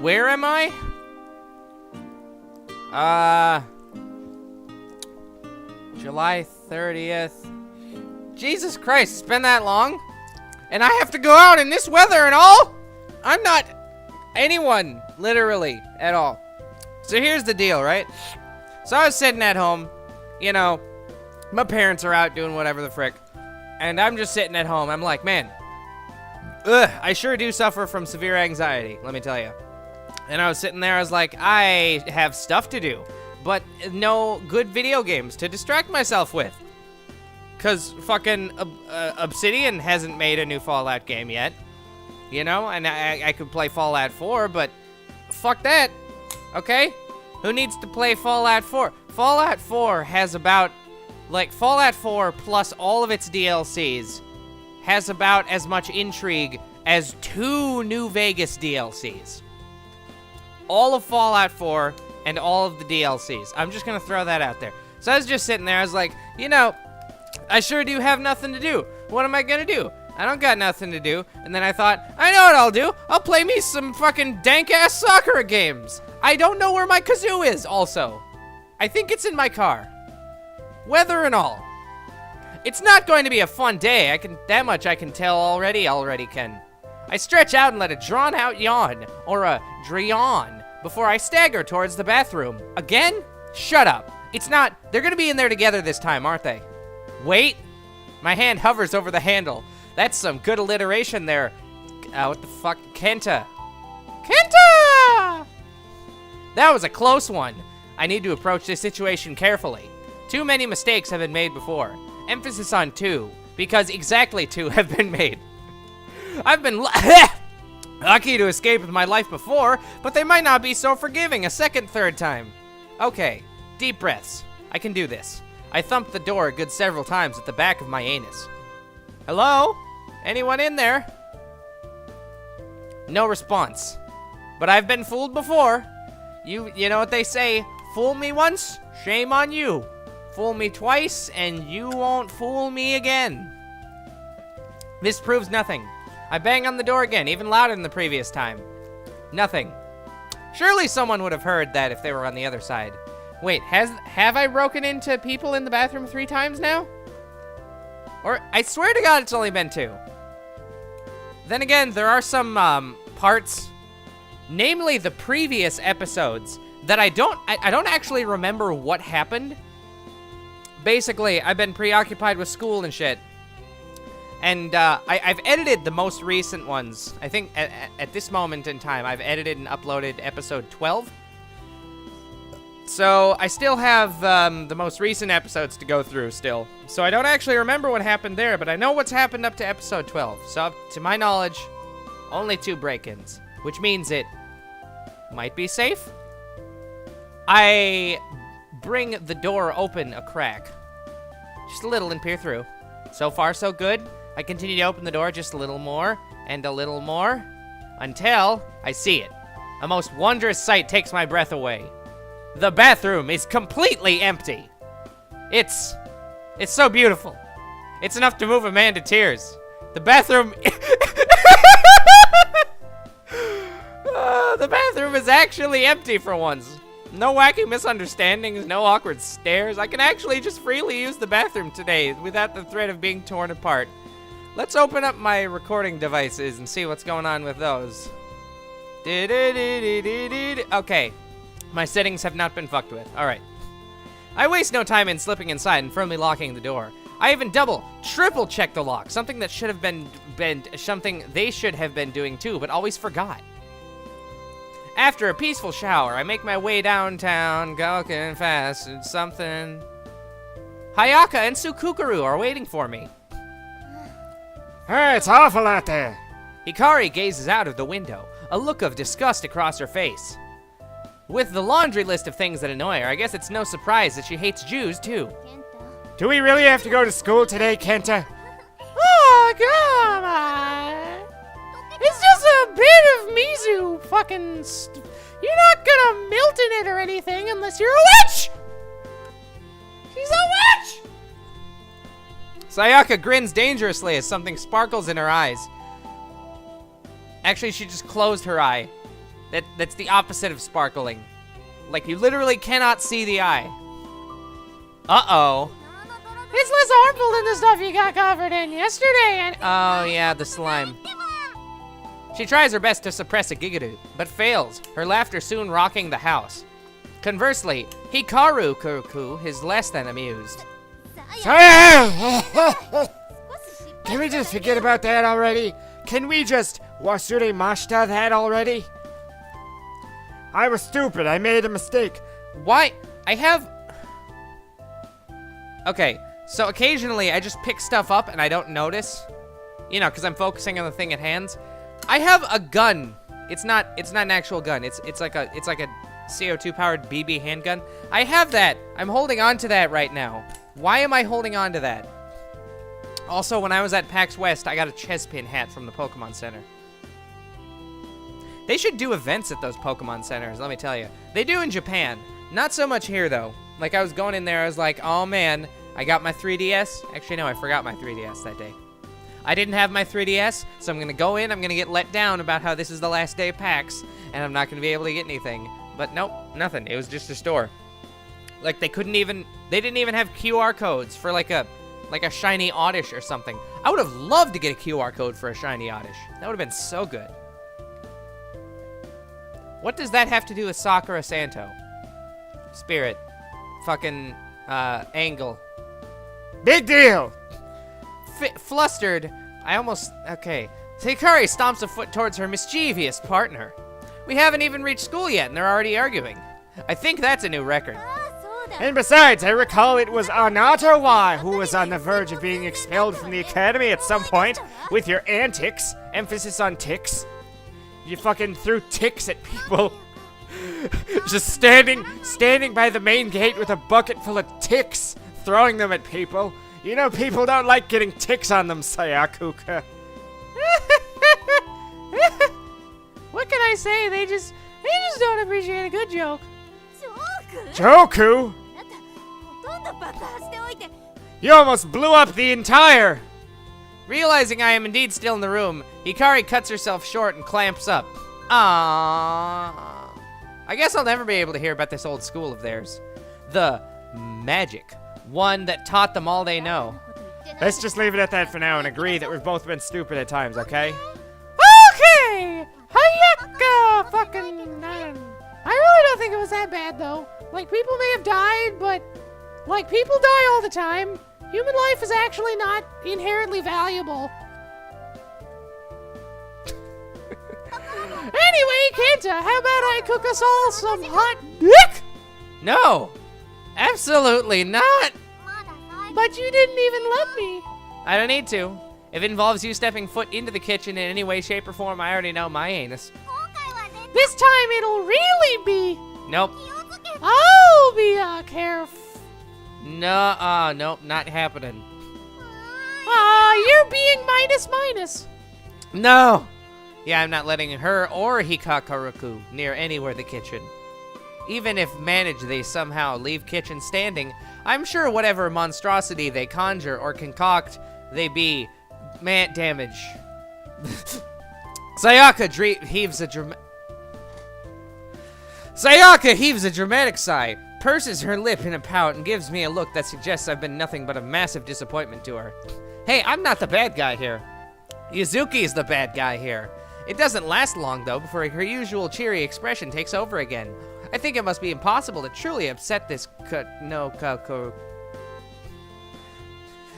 Where am I? July 30th. Jesus Christ, it's been that long? And I have to go out in this weather and all? I'm not anyone, literally, at all. So here's the deal, right? So I was sitting at home, you know, my parents are out doing whatever the frick, and I'm just sitting at home. I'm like, man, I sure do suffer from severe anxiety, let me tell you. And I was sitting there, I was like, I have stuff to do, but no good video games to distract myself with. Because fucking Obsidian hasn't made a new Fallout game yet. You know, and I could play Fallout 4, but fuck that, okay? Who needs to play Fallout 4? Fallout 4 has about, like, Fallout 4 plus all of its DLCs has about as much intrigue as 2 New Vegas DLCs. All of Fallout 4 and all of the DLCs. I'm just gonna throw that out there. So I was just sitting there, I was like, you know, I sure do have nothing to do. What am I gonna do? I don't got nothing to do. And then I thought, I know what I'll do. I'll play me some fucking dank-ass Sakura games. I don't know where my kazoo is, also. I think it's in my car. Weather and all. It's not going to be a fun day. That much I can tell already can. I stretch out and let a drawn-out yawn, or a dreon, before I stagger towards the bathroom. Again? Shut up. It's not. They're gonna be in there together this time, aren't they? Wait. My hand hovers over the handle. That's some good alliteration there. What the fuck? Kenta. Kenta! That was a close one. I need to approach this situation carefully. Too many mistakes have been made before. Emphasis on 2, because exactly 2 have been made. I've been lucky to escape with my life before, but they might not be so forgiving a second, third time. Okay, deep breaths. I can do this. I thumped the door a good several times at the back of my anus. Hello? Anyone in there? No response. But I've been fooled before. You know what they say, fool me once, shame on you. Fool me twice, and you won't fool me again. This proves nothing. I bang on the door again, even louder than the previous time. Nothing. Surely someone would have heard that if they were on the other side. Wait, have I broken into people in the bathroom 3 times now? Or, I swear to God, it's only been 2. Then again, there are some parts, namely the previous episodes, that I don't actually remember what happened. Basically, I've been preoccupied with school and shit. And I've edited the most recent ones. I think at this moment in time, I've edited and uploaded episode 12. So I still have the most recent episodes to go through still. So I don't actually remember what happened there, but I know what's happened up to episode 12. So to my knowledge, only 2 break-ins, which means it might be safe. I bring the door open a crack. Just a little and peer through. So far, so good. I continue to open the door just a little more, and a little more, until I see it. A most wondrous sight takes my breath away. The bathroom is completely empty. It's so beautiful. It's enough to move a man to tears. The bathroom... the bathroom is actually empty for once. No wacky misunderstandings, no awkward stares. I can actually just freely use the bathroom today without the threat of being torn apart. Let's open up my recording devices and see what's going on with those. Okay. My settings have not been fucked with. Alright. I waste no time in slipping inside and firmly locking the door. I even triple check the lock, something that should have been something they should have been doing too, but always forgot. After a peaceful shower, I make my way downtown, walking fast and something. Hayaka and Sukukuru are waiting for me. Hey, it's awful out there. Hikari gazes out of the window, a look of disgust across her face. With the laundry list of things that annoy her, I guess it's no surprise that she hates Jews, too. Do we really have to go to school today, Kenta? Oh, come on. It's just a bit of Mizu fucking... You're not gonna melt in it or anything unless you're a witch! She's a witch! Sayaka grins dangerously as something sparkles in her eyes. Actually, she just closed her eye. That's the opposite of sparkling. Like, you literally cannot see the eye. Uh-oh. It's less harmful than the stuff you got covered in yesterday, and Oh, yeah, the slime. She tries her best to suppress a gigadoo, but fails, her laughter soon rocking the house. Conversely, Hikaru Kuruku is less than amused. Can we just forget about that already? Can we just wasure mashita that already? I was stupid. I made a mistake. Why? I have... Okay, so occasionally I just pick stuff up and I don't notice. You know, because I'm focusing on the thing at hand. I have a gun. It's not an actual gun. It's like a CO2 powered BB handgun. I have that. I'm holding on to that right now. Why am I holding on to that? Also, when I was at PAX West, I got a Chespin hat from the Pokemon Center. They should do events at those Pokemon Centers, let me tell you. They do in Japan. Not so much here, though. Like, I was going in there, I was like, oh man, I got my 3DS. Actually, no, I forgot my 3DS that day. I didn't have my 3DS, so I'm gonna go in, I'm gonna get let down about how this is the last day of PAX, and I'm not gonna be able to get anything. But nope, nothing. It was just a store. Like, they didn't even have QR codes for like a shiny Oddish or something. I would have loved to get a QR code for a shiny Oddish. That would have been so good. What does that have to do with Sakura Santo? Spirit. Fucking, angle. Big deal. Flustered, okay. Hikari stomps a foot towards her mischievous partner. We haven't even reached school yet, and they're already arguing. I think that's a new record. And besides, I recall it was Anata who was on the verge of being expelled from the academy at some point with your antics. Emphasis on ticks. You fucking threw ticks at people. Just standing by the main gate with a bucket full of ticks, throwing them at people. You know people don't like getting ticks on them, Sayakuka. what can I say? They just don't appreciate a good joke. Joku? You almost blew up the entire... Realizing I am indeed still in the room, Hikari cuts herself short and clamps up. Ah, I guess I'll never be able to hear about this old school of theirs. The magic. One that taught them all they know. Let's just leave it at that for now and agree that we've both been stupid at times, okay? Okay! Hayaka fucking... I really don't think it was that bad, though. Like, people may have died, but... Like, people die all the time. Human life is actually not inherently valuable. Anyway, Kenta, how about I cook us all some hot dick? No! Absolutely not! But you didn't even let me. I don't need to. If it involves you stepping foot into the kitchen in any way, shape, or form, I already know my anus. This time it'll really be... Nope. I'll be careful. Nope, not happening. You're being minus. No! Yeah, I'm not letting her or Hikakaruku near anywhere the kitchen. Even if managed they somehow leave kitchen standing, I'm sure whatever monstrosity they conjure or concoct, they be damage. Sayaka heaves a dramatic sigh, purses her lip in a pout, and gives me a look that suggests I've been nothing but a massive disappointment to her. Hey, I'm not the bad guy here. Yuzuki is the bad guy here. It doesn't last long, though, before her usual cheery expression takes over again. I think it must be impossible to truly upset this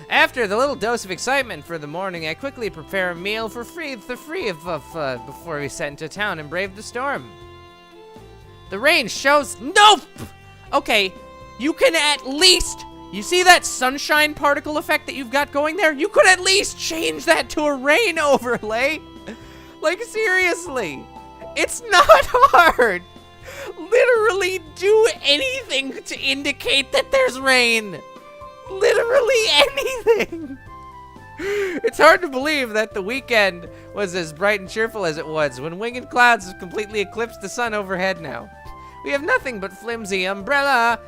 After the little dose of excitement for the morning, I quickly prepare a meal for before we set into town and brave the storm. The rain shows... Nope! Okay, you can at least... You see that sunshine particle effect that you've got going there? You could at least change that to a rain overlay. Like, seriously. It's not hard. Literally do anything to indicate that there's rain. Literally anything. It's hard to believe that the weekend was as bright and cheerful as it was when winged clouds have completely eclipsed the sun overhead now. We have nothing but flimsy umbrella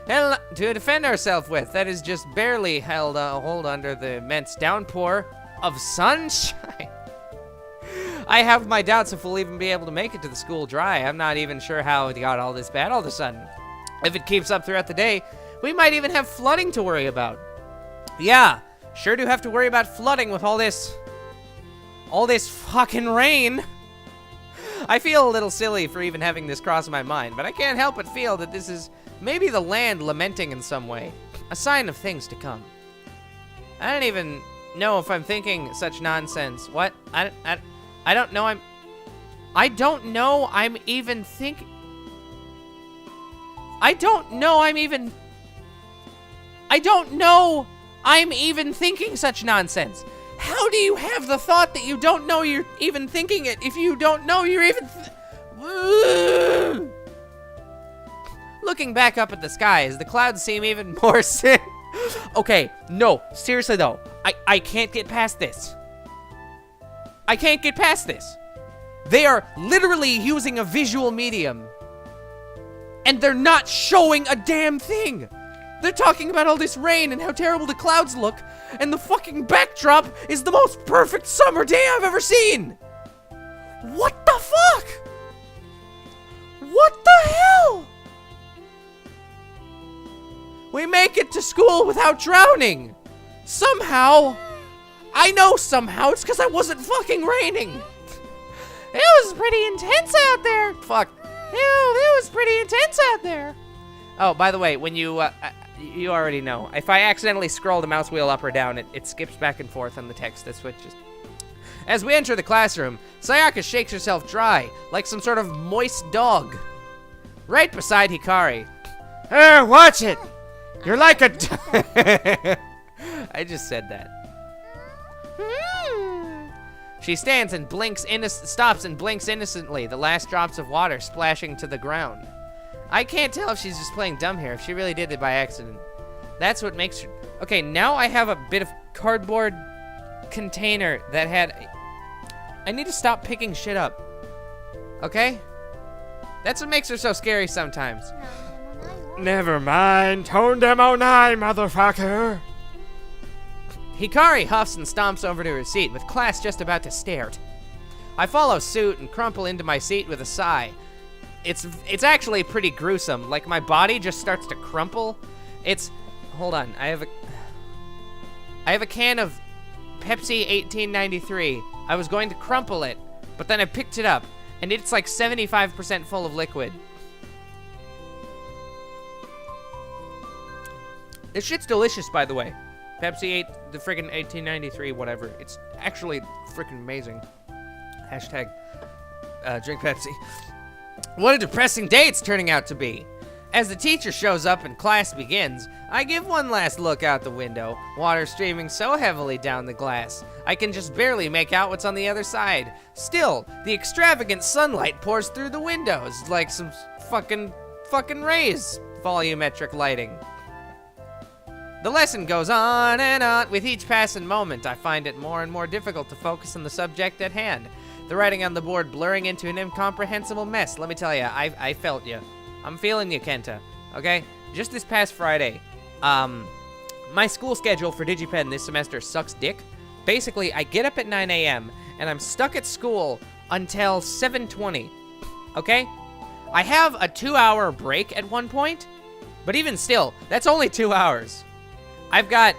to defend ourselves with. That is just barely hold under the immense downpour of sunshine. I have my doubts if we'll even be able to make it to the school dry. I'm not even sure how it got all this bad all of a sudden. If it keeps up throughout the day, we might even have flooding to worry about. Yeah, sure do have to worry about flooding with all this fucking rain. I feel a little silly for even having this cross my mind, but I can't help but feel that this is maybe the land lamenting in some way. A sign of things to come. I don't even know if I'm thinking such nonsense. What? I don't know I don't know I'm even thinking. I don't know I'm even thinking such nonsense. How do you have the thought that you don't know you're even thinking it if you don't know you're even Looking back up at the skies, the clouds seem even more sick. Okay, no, seriously though, I can't get past this. I can't get past this. They are literally using a visual medium, and they're not showing a damn thing. They're talking about all this rain and how terrible the clouds look, and the fucking backdrop is the most perfect summer day I've ever seen. What the fuck? What the hell? We make it to school without drowning. Somehow. I know somehow. It's because I wasn't fucking raining. It was pretty intense out there. Fuck. Ew, it was pretty intense out there. Oh, by the way, when you already know. If I accidentally scroll the mouse wheel up or down, it skips back and forth on the text that switches. As we enter the classroom, Sayaka shakes herself dry, like some sort of moist dog. Right beside Hikari. Hey, watch it! You're like a... I just said that. Hmm. She stands and stops and blinks innocently, the last drops of water splashing to the ground. I can't tell if she's just playing dumb here, if she really did it by accident. That's what makes her... Okay, now I have a bit of cardboard container that had... I need to stop picking shit up. Okay? That's what makes her so scary sometimes. Never mind. Tone demo 9, motherfucker. Hikari huffs and stomps over to her seat, with class just about to stare. I follow suit and crumple into my seat with a sigh. It's actually pretty gruesome. Like, my body just starts to crumple. Hold on. I have a can of Pepsi 1893. I was going to crumple it, but then I picked it up, and it's like 75% full of liquid. This shit's delicious, by the way. Pepsi the friggin' 1893, whatever. It's actually friggin' amazing. Hashtag drink Pepsi. What a depressing day it's turning out to be. As the teacher shows up and class begins, I give one last look out the window, water streaming so heavily down the glass, I can just barely make out what's on the other side. Still, the extravagant sunlight pours through the windows like some fucking rays. Volumetric lighting. The lesson goes on and on. With each passing moment, I find it more and more difficult to focus on the subject at hand. The writing on the board blurring into an incomprehensible mess. Let me tell you, I felt you. I'm feeling you, Kenta. Okay? Just this past Friday, my school schedule for DigiPen this semester sucks dick. Basically, I get up at 9 a.m. and I'm stuck at school until 7:20. Okay? I have a 2-hour break at one point, but even still, that's only 2 hours. I've got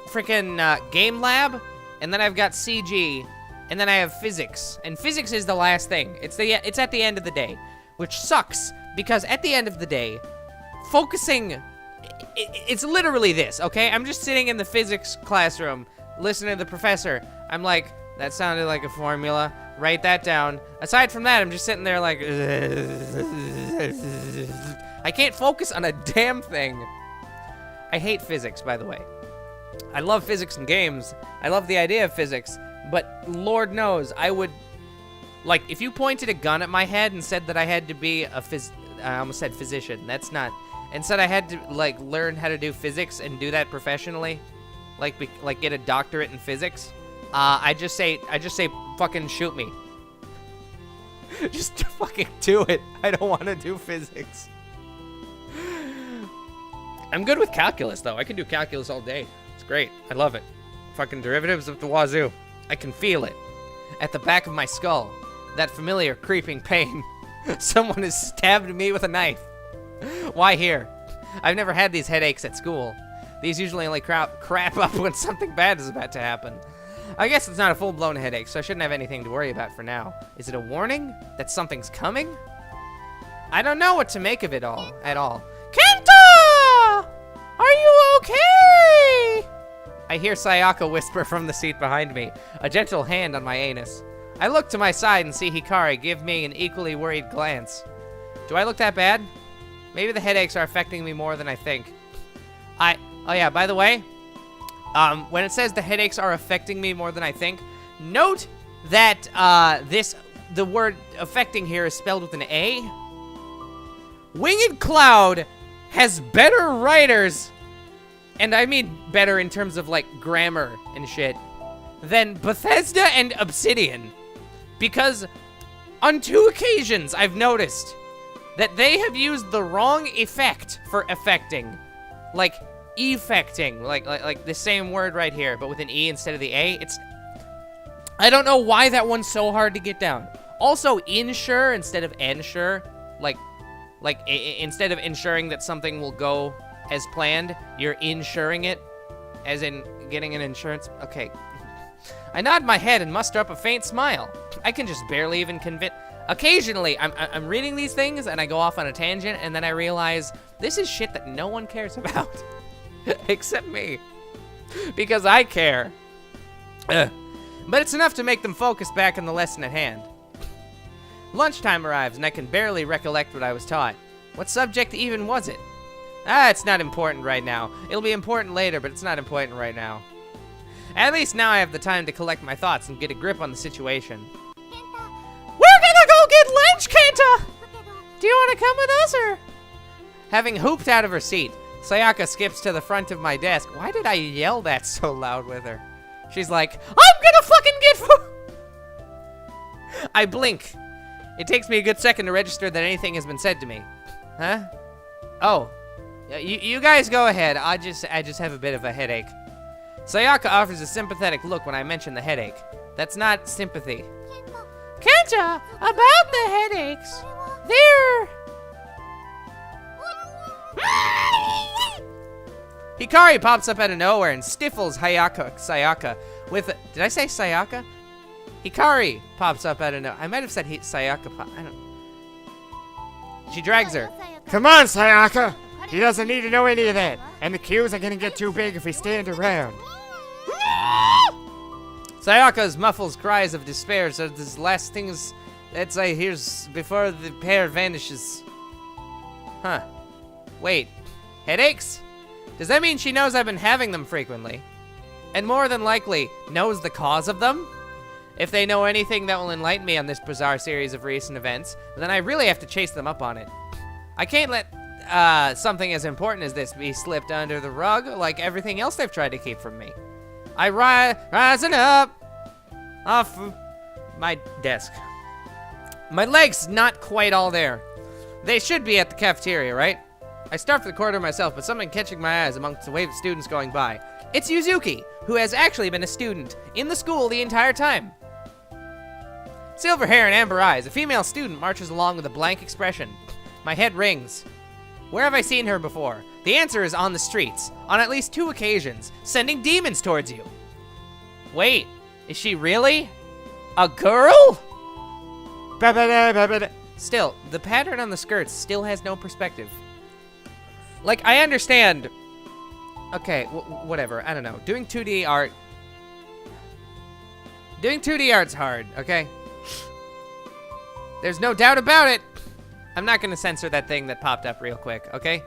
freaking game lab, and then I've got CG, and then I have physics. And physics is the last thing. It's at the end of the day, which sucks because at the end of the day, focusing, it's literally this, okay? I'm just sitting in the physics classroom, listening to the professor. I'm like, that sounded like a formula. Write that down. Aside from that, I'm just sitting there like, I can't focus on a damn thing. I hate physics, by the way. I love physics in games. I love the idea of physics, but Lord knows I would, like, if you pointed a gun at my head and said that I had to be I almost said physician. That's not, and said I had to, like, learn how to do physics and do that professionally, like get a doctorate in physics. I just say fucking shoot me. Just fucking do it. I don't want to do physics. I'm good with calculus, though. I can do calculus all day. It's great. I love it. Fucking derivatives of the wazoo. I can feel it at the back of my skull. That familiar creeping pain. Someone has stabbed me with a knife. Why here? I've never had these headaches at school. These usually only crap up when something bad is about to happen. I guess it's not a full-blown headache, so I shouldn't have anything to worry about for now. Is it a warning that something's coming? I don't know what to make of it all, at all. Kenta! Are you okay? I hear Sayaka whisper from the seat behind me, a gentle hand on my anus. I look to my side and see Hikari give me an equally worried glance. Do I look that bad? Maybe the headaches are affecting me more than I think. Oh yeah, by the way, when it says the headaches are affecting me more than I think, note that the word affecting here is spelled with an A. Winged Cloud has better writers, and I mean better in terms of like grammar and shit, than Bethesda and Obsidian. Because on 2 occasions I've noticed that they have used the wrong effect for affecting. Like effecting, like the same word right here, but with an E instead of the A. I don't know why that one's so hard to get down. Also, insure instead of ensure, like instead of ensuring that something will go as planned, you're insuring it, as in getting an insurance. Okay. I nod my head and muster up a faint smile. I can just barely even convince. Occasionally, I'm reading these things and I go off on a tangent, and then I realize this is shit that no one cares about. Except me. Because I care. But it's enough to make them focus back on the lesson at hand. Lunchtime arrives and I can barely recollect what I was taught. What subject even was it? It's not important right now. It'll be important later, but it's not important right now. At least now I have the time to collect my thoughts and get a grip on the situation. We're gonna go get lunch, Kenta! Do you want to come with us, or? Having hooped out of her seat, Sayaka skips to the front of my desk. Why did I yell that so loud with her? She's like, I'm gonna fucking get food! I blink. It takes me a good second to register that anything has been said to me. Huh? Oh. You guys go ahead. I just have a bit of a headache. Sayaka offers a sympathetic look when I mention the headache. That's not sympathy. Kenta, about the headaches, they're... Hikari pops up out of nowhere and stifles Sayaka with... Did I say Sayaka? Hikari pops up out of nowhere. I might have said Sayaka. I don't... She drags her. Come on, Sayaka! He doesn't need to know any of that, and the queues are gonna get too big if we stand around. Sayaka's muffles cries of despair, so this last things that I hears before the pair vanishes. Huh. Wait. Headaches? Does that mean she knows I've been having them frequently? And more than likely, knows the cause of them? If they know anything that will enlighten me on this bizarre series of recent events, then I really have to chase them up on it. I can't let something as important as this be slipped under the rug like everything else they've tried to keep from me. I rising up off my desk. My legs not quite all there. They should be at the cafeteria, right? I start for the corridor myself, but something catching my eyes amongst the wave of students going by. It's Yuzuki, who has actually been a student in the school the entire time. Silver hair and amber eyes, a female student marches along with a blank expression. My head rings. Where have I seen her before? The answer is on the streets, on at least 2 occasions, sending demons towards you. Wait, is she really a girl? Still, the pattern on the skirts still has no perspective. Like, I understand. Okay, whatever, I don't know. Doing 2D art's hard, okay? There's no doubt about it. I'm not gonna censor that thing that popped up real quick, okay?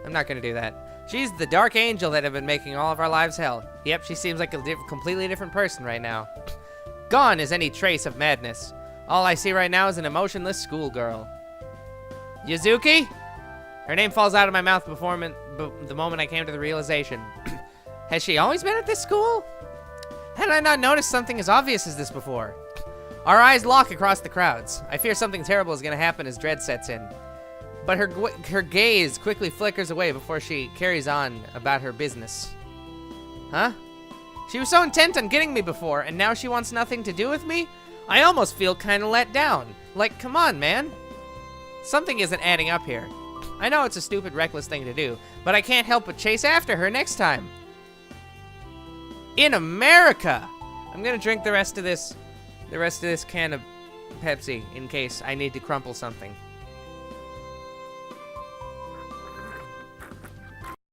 I'm not gonna do that. She's the dark angel that have been making all of our lives hell. Yep, she seems like a completely different person right now. Gone is any trace of madness. All I see right now is an emotionless schoolgirl. Yuzuki? Her name falls out of my mouth before the moment I came to the realization. Has she always been at this school? Had I not noticed something as obvious as this before? Our eyes lock across the crowds. I fear something terrible is going to happen as dread sets in. But her gaze quickly flickers away before she carries on about her business. Huh? She was so intent on getting me before, and now she wants nothing to do with me? I almost feel kind of let down. Like, come on, man. Something isn't adding up here. I know it's a stupid, reckless thing to do, but I can't help but chase after her next time. In America! I'm gonna drink the rest of this can of Pepsi in case I need to crumple something.